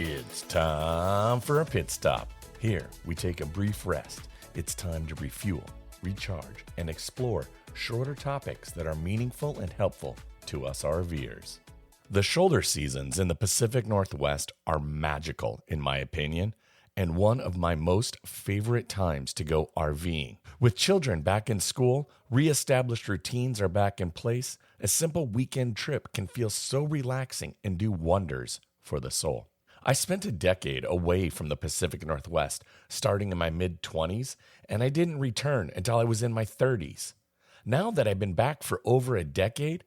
It's time for a pit stop. Here, we take a brief rest. It's time to refuel, recharge, and explore shorter topics that are meaningful and helpful to us RVers. The shoulder seasons in the Pacific Northwest are magical, in my opinion, and one of my most favorite times to go RVing. With children back in school, re-established routines are back in place, a simple weekend trip can feel so relaxing and do wonders for the soul. I spent a decade away from the Pacific Northwest, starting in my mid-20s, and I didn't return until I was in my 30s. Now that I've been back for over a decade,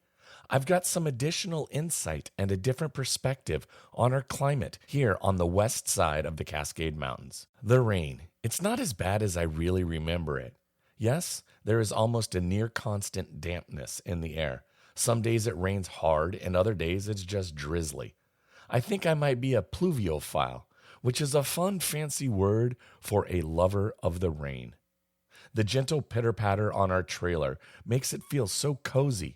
I've got some additional insight and a different perspective on our climate here on the west side of the Cascade Mountains. The rain, it's not as bad as I really remember it. Yes, there is almost a near constant dampness in the air. Some days it rains hard and other days it's just drizzly. I think I might be a pluviophile, which is a fun, fancy word for a lover of the rain. The gentle pitter-patter on our trailer makes it feel so cozy,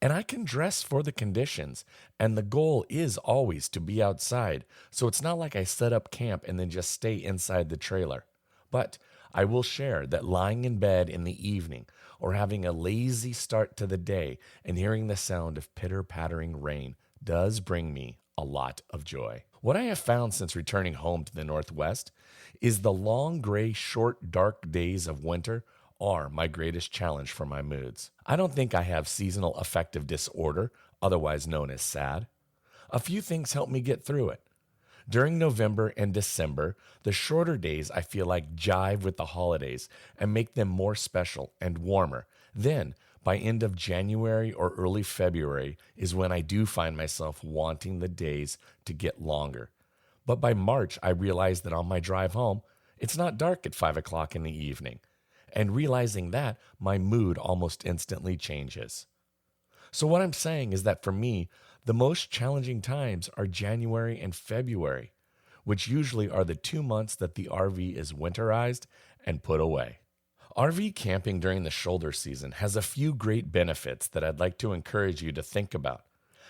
and I can dress for the conditions, and the goal is always to be outside, so it's not like I set up camp and then just stay inside the trailer. But I will share that lying in bed in the evening or having a lazy start to the day and hearing the sound of pitter-pattering rain does bring me a lot of joy. What I have found since returning home to the Northwest is the long, gray, short, dark days of winter are my greatest challenge for my moods. I don't think I have seasonal affective disorder, otherwise known as SAD. A few things help me get through it. During November and December, the shorter days I feel like jive with the holidays and make them more special and warmer. Then, by end of January or early February is when I do find myself wanting the days to get longer. But by March, I realize that on my drive home, it's not dark at 5 o'clock in the evening. And realizing that, my mood almost instantly changes. So what I'm saying is that for me, the most challenging times are January and February, which usually are the 2 months that the RV is winterized and put away. RV camping during the shoulder season has a few great benefits that I'd like to encourage you to think about.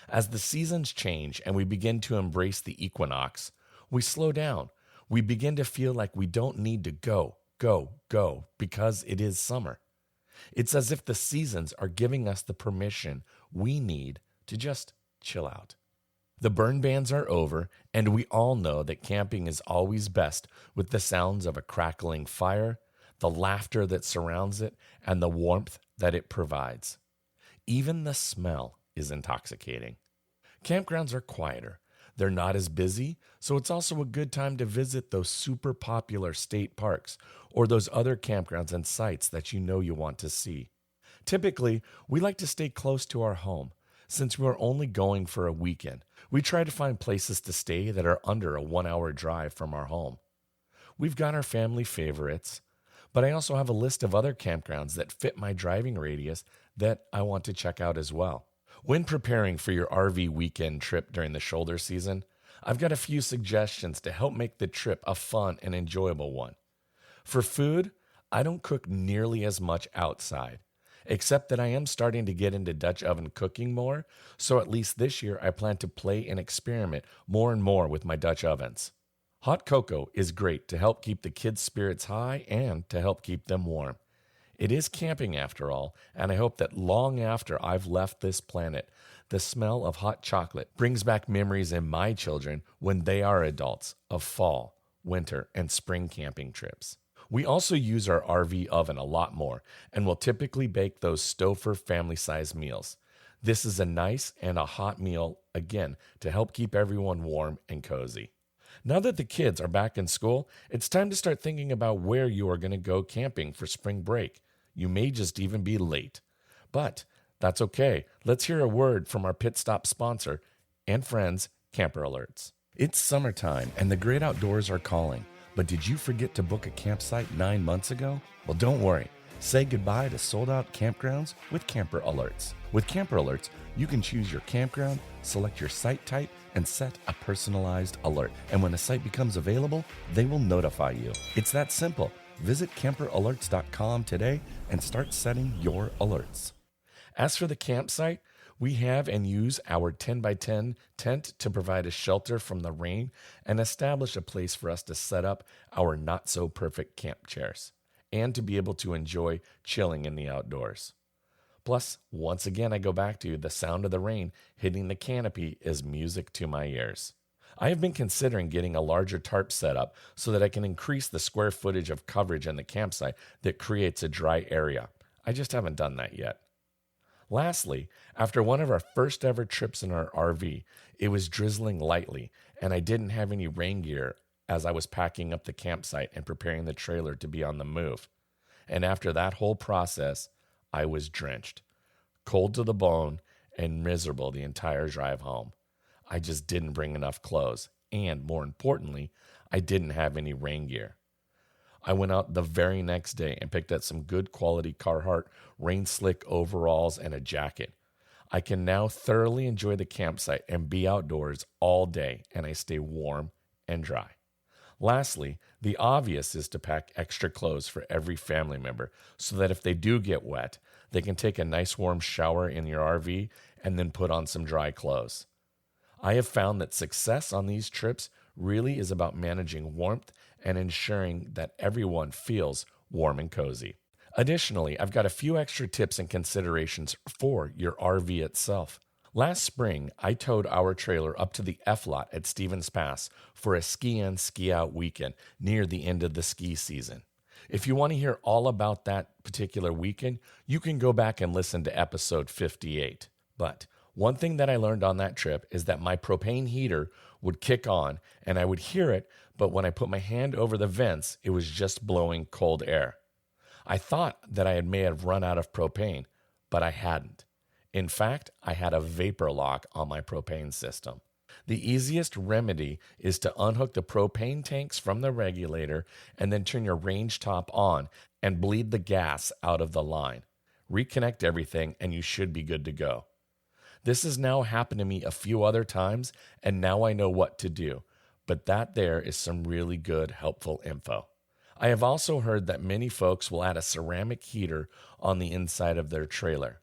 As the seasons change and we begin to embrace the equinox, we slow down. We begin to feel like we don't need to go because it is summer. It's as if the seasons are giving us the permission we need to just chill out. The burn bans are over, and we all know that camping is always best with the sounds of a crackling fire, the laughter that surrounds it, and the warmth that it provides. Even the smell is intoxicating. Campgrounds are quieter. They're not as busy, so it's also a good time to visit those super popular state parks or those other campgrounds and sites that you know you want to see. Typically, we like to stay close to our home. Since we're only going for a weekend, we try to find places to stay that are under a 1-hour drive from our home. We've got our family favorites, but I also have a list of other campgrounds that fit my driving radius that I want to check out as well. When preparing for your RV weekend trip during the shoulder season, I've got a few suggestions to help make the trip a fun and enjoyable one. For food, I don't cook nearly as much outside, except that I am starting to get into Dutch oven cooking more, so at least this year I plan to play and experiment more and more with my Dutch ovens. Hot cocoa is great to help keep the kids' spirits high and to help keep them warm. It is camping after all, and I hope that long after I've left this planet, the smell of hot chocolate brings back memories in my children when they are adults of fall, winter, and spring camping trips. We also use our RV oven a lot more and will typically bake those Stouffer family-sized meals. This is a nice and a hot meal, again, to help keep everyone warm and cozy. Now that the kids are back in school, it's time to start thinking about where you are going to go camping for spring break. You may just even be late. But that's okay. Let's hear a word from our pit stop sponsor and friends, Camper Alerts. It's summertime and the great outdoors are calling. But did you forget to book a campsite 9 months ago? Well, don't worry. Say goodbye to sold-out campgrounds with Camper Alerts. With Camper Alerts, you can choose your campground, select your site type, and set a personalized alert. And when a site becomes available, they will notify you. It's that simple. Visit camperalerts.com today and start setting your alerts. As for the campsite, We have and use our 10 by 10 tent to provide a shelter from the rain and establish a place for us to set up our not so perfect camp chairs and to be able to enjoy chilling in the outdoors. Plus, once again, I go back to the sound of the rain hitting the canopy is music to my ears. I have been considering getting a larger tarp setup so that I can increase the square footage of coverage in the campsite that creates a dry area. I just haven't done that yet. Lastly, after one of our first ever trips in our RV, it was drizzling lightly and I didn't have any rain gear as I was packing up the campsite and preparing the trailer to be on the move. And after that whole process, I was drenched, cold to the bone, and miserable the entire drive home. I just didn't bring enough clothes, and more importantly, I didn't have any rain gear. I went out the very next day and picked up some good quality Carhartt rain slick overalls and a jacket. I can now thoroughly enjoy the campsite and be outdoors all day, and I stay warm and dry. Lastly, the obvious is to pack extra clothes for every family member so that if they do get wet, they can take a nice warm shower in your RV and then put on some dry clothes. I have found that success on these trips really is about managing warmth and ensuring that everyone feels warm and cozy. Additionally, I've got a few extra tips and considerations for your RV itself. Last spring, I towed our trailer up to the F-lot at Stevens Pass for a ski-in, ski-out weekend near the end of the ski season. If you want to hear all about that particular weekend, you can go back and listen to episode 58. But one thing that I learned on that trip is that my propane heater would kick on and I would hear it, but when I put my hand over the vents, it was just blowing cold air. I thought that I may have run out of propane, but I hadn't. In fact, I had a vapor lock on my propane system. The easiest remedy is to unhook the propane tanks from the regulator and then turn your range top on and bleed the gas out of the line. Reconnect everything and you should be good to go. This has now happened to me a few other times and now I know what to do, but that there is some really good, helpful info. I have also heard that many folks will add a ceramic heater on the inside of their trailer,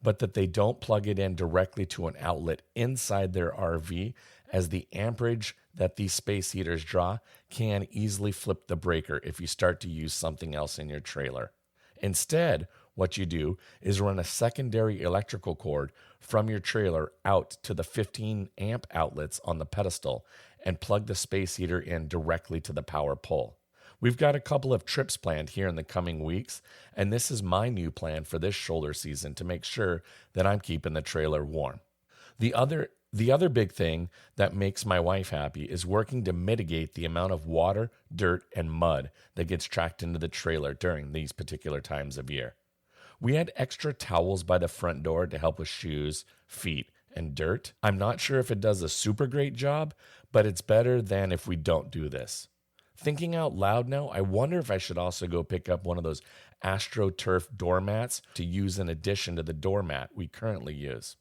but that they don't plug it in directly to an outlet inside their RV, as the amperage that these space heaters draw can easily flip the breaker if you start to use something else in your trailer. Instead, what you do is run a secondary electrical cord from your trailer out to the 15 amp outlets on the pedestal and plug the space heater in directly to the power pole. We've got a couple of trips planned here in the coming weeks, and this is my new plan for this shoulder season to make sure that I'm keeping the trailer warm. The other big thing that makes my wife happy is working to mitigate the amount of water, dirt, and mud that gets tracked into the trailer during these particular times of year. We had extra towels by the front door to help with shoes, feet, and dirt. I'm not sure if it does a super great job, but it's better than if we don't do this. Thinking out loud now, I wonder if I should also go pick up one of those AstroTurf doormats to use in addition to the doormat we currently use.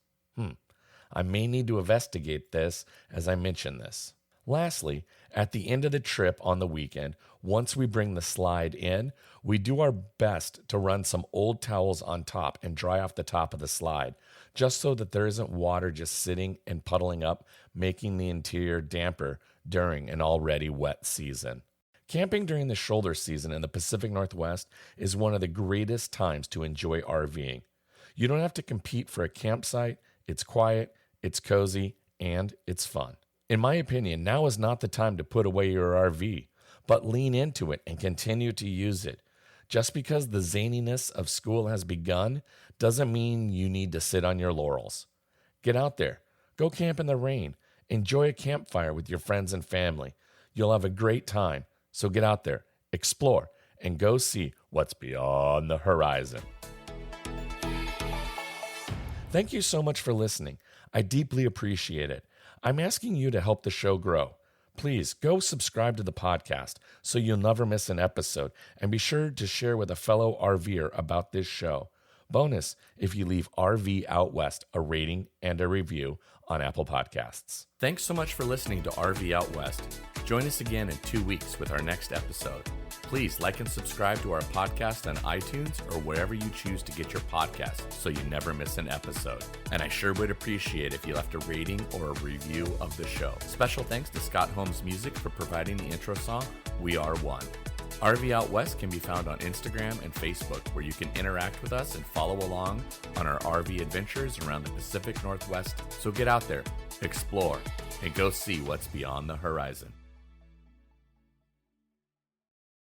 I may need to investigate this as I mention this. Lastly, at the end of the trip on the weekend, once we bring the slide in, we do our best to run some old towels on top and dry off the top of the slide, just so that there isn't water just sitting and puddling up, making the interior damper during an already wet season. Camping during the shoulder season in the Pacific Northwest is one of the greatest times to enjoy RVing. You don't have to compete for a campsite, it's quiet, it's cozy, and it's fun. In my opinion, now is not the time to put away your RV, but lean into it and continue to use it. Just because the zaniness of school has begun doesn't mean you need to sit on your laurels. Get out there, go camp in the rain, enjoy a campfire with your friends and family. You'll have a great time, so get out there, explore, and go see what's beyond the horizon. Thank you so much for listening. I deeply appreciate it. I'm asking you to help the show grow. Please go subscribe to the podcast so you'll never miss an episode, and be sure to share with a fellow RVer about this show. Bonus if you leave RV Out West a rating and a review on Apple Podcasts. Thanks so much for listening to RV Out West. Join us again in 2 weeks with our next episode. Please like and subscribe to our podcast on iTunes or wherever you choose to get your podcasts so you never miss an episode. And I sure would appreciate if you left a rating or a review of the show. Special thanks to Scott Holmes Music for providing the intro song, We Are One. RV Out West can be found on Instagram and Facebook, where you can interact with us and follow along on our RV adventures around the Pacific Northwest. So get out there, explore, and go see what's beyond the horizon.